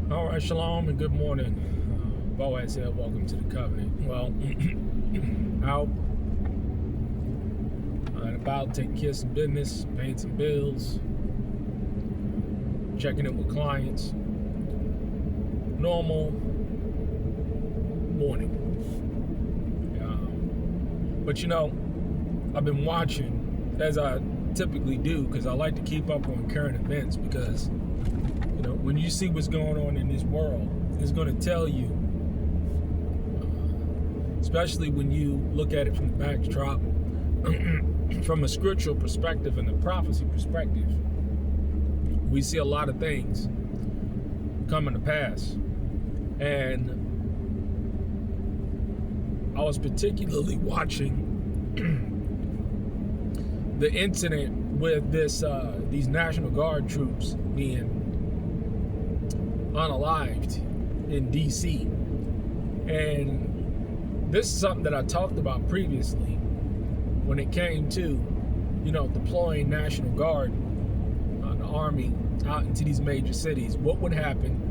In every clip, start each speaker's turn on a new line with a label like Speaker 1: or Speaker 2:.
Speaker 1: All right, shalom and good morning. Boaz here, welcome to the covenant. Well, out and about, taking care of some business, paying some bills, checking in with clients. Normal morning. But I've been watching, as I typically do, because I like to keep up on current events, because when you see what's going on in this world, it's going to tell you, especially when you look at it from the backdrop, from a scriptural perspective and a prophecy perspective, we see a lot of things coming to pass. And I was particularly watching the incident with these National Guard troops being unalived in D.C. And this is something that I talked about previously when it came to, deploying National Guard, the Army out into these major cities. What would happen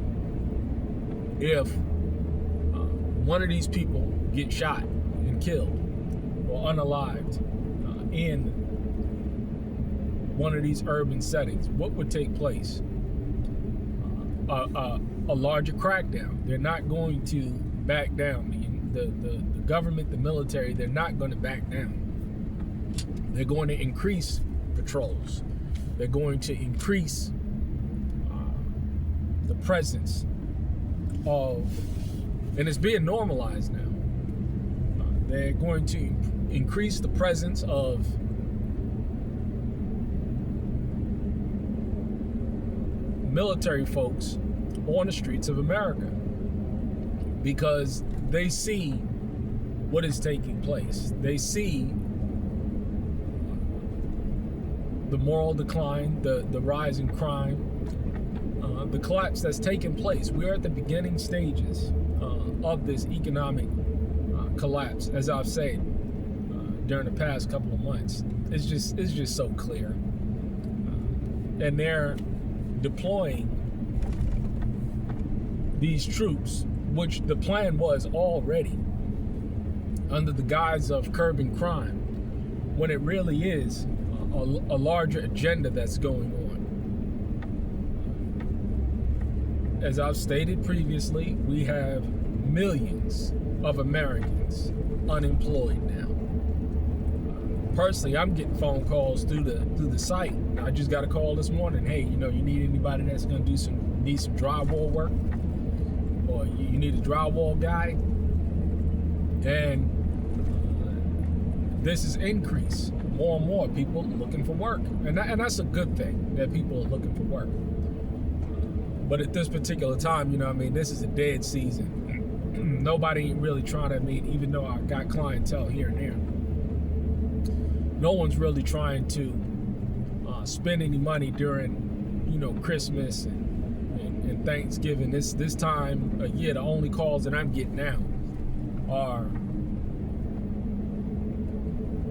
Speaker 1: if one of these people get shot and killed or unalived in one of these urban settings? What would take place? A larger crackdown. They're not going to back down. The government, the military, they're not going to back down. They're going to increase patrols. They're going to increase the presence of, and it's being normalized now. They're going to increase the presence of military folks on the streets of America, because they see what is taking place. They see the moral decline, the rise in crime, the collapse that's taking place. We're at the beginning stages of this economic collapse, as I've said during the past couple of months. It's just so clear. And they're deploying these troops, which the plan was already under the guise of curbing crime, when it really is a larger agenda that's going on. As I've stated previously, we have millions of Americans unemployed now. Personally, I'm getting phone calls through the site. I just got a call this morning. Hey, you need anybody that's going to need some drywall work, or you need a drywall guy? And this is increase. More and more people looking for work, and that's a good thing that people are looking for work. But at this particular time, this is a dead season. Nobody ain't really trying to meet, even though I got clientele here and there. No one's really trying to spend any money during, Christmas and Thanksgiving. This time of year, the only calls that I'm getting now are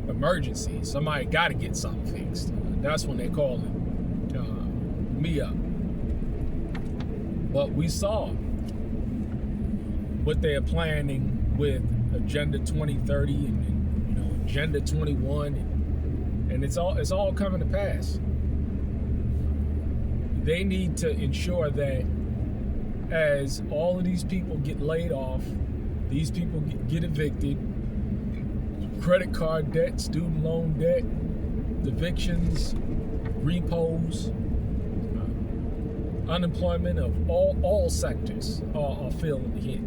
Speaker 1: emergencies. Somebody got to get something fixed. That's when they call me up. But we saw what they are planning with Agenda 2030 and Agenda 21, and it's all coming to pass. They need to ensure that as all of these people get laid off, these people get evicted, credit card debt, student loan debt, evictions, repos, unemployment of all sectors are feeling the hit.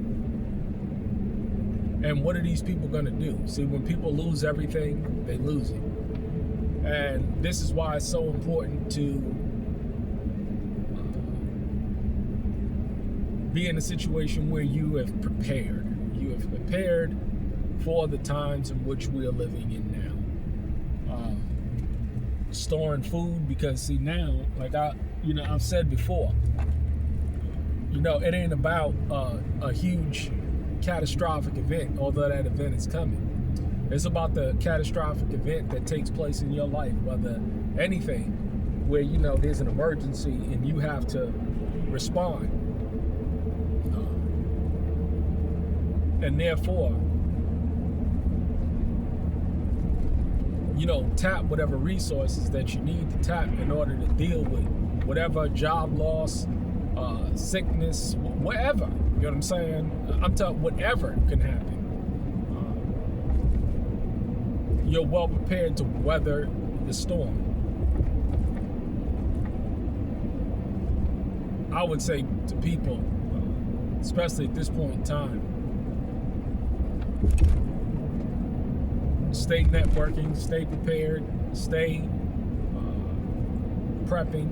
Speaker 1: And what are these people going to do? See, when people lose everything, they lose it. And this is why it's so important to be in a situation where you have prepared. You have prepared for the times in which we are living in now. Storing food, because see now, like I've said before, it ain't about a huge catastrophic event, although that event is coming. It's about the catastrophic event that takes place in your life, whether anything where there's an emergency and you have to respond. And therefore, tap whatever resources that you need to tap in order to deal with whatever job loss, sickness, whatever. You know what I'm saying? I'm talking whatever can happen. You're well prepared to weather the storm. I would say to people, especially at this point in time, stay networking, stay prepared, stay prepping,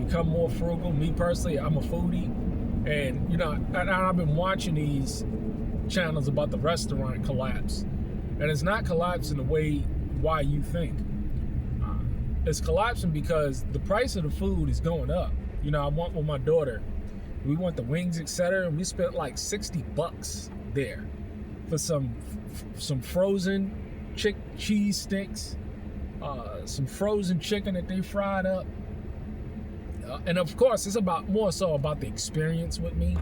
Speaker 1: become more frugal. Me personally, I'm a foodie, and I've been watching these channels about the restaurant collapse, and it's not collapsing the way why you think. It's collapsing because the price of the food is going up. I went with my daughter. We went to Wings, etc., and we spent like $60 there for some frozen cheese sticks, some frozen chicken that they fried up, and of course it's more so about the experience with me,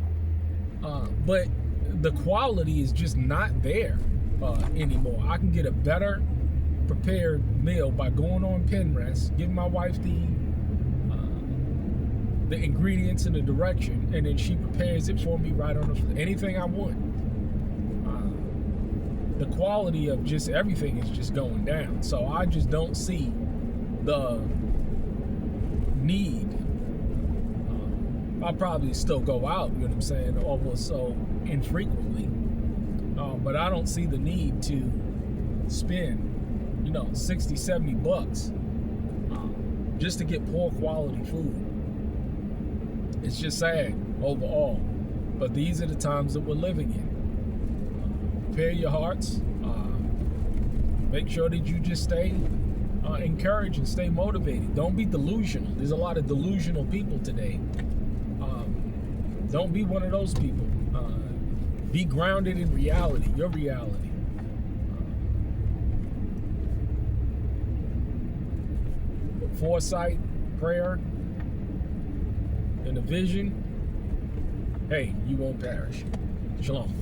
Speaker 1: but the quality is just not there anymore. I can get a better prepared meal by going on Pinterest, giving my wife the ingredients and the direction, and then she prepares it for me right on anything I want. The quality of just everything is just going down. So I just don't see the need. I'll probably still go out, you know what I'm saying, almost so infrequently. But I don't see the need to spend, $60, $70 just to get poor quality food. It's just sad overall. But these are the times that we're living in. Prepare your hearts. Make sure that you just stay encouraged and stay motivated. Don't be delusional. There's a lot of delusional people today. Don't be one of those people. Be grounded in reality, your reality. Foresight, prayer, and a vision. Hey, you won't perish. Shalom.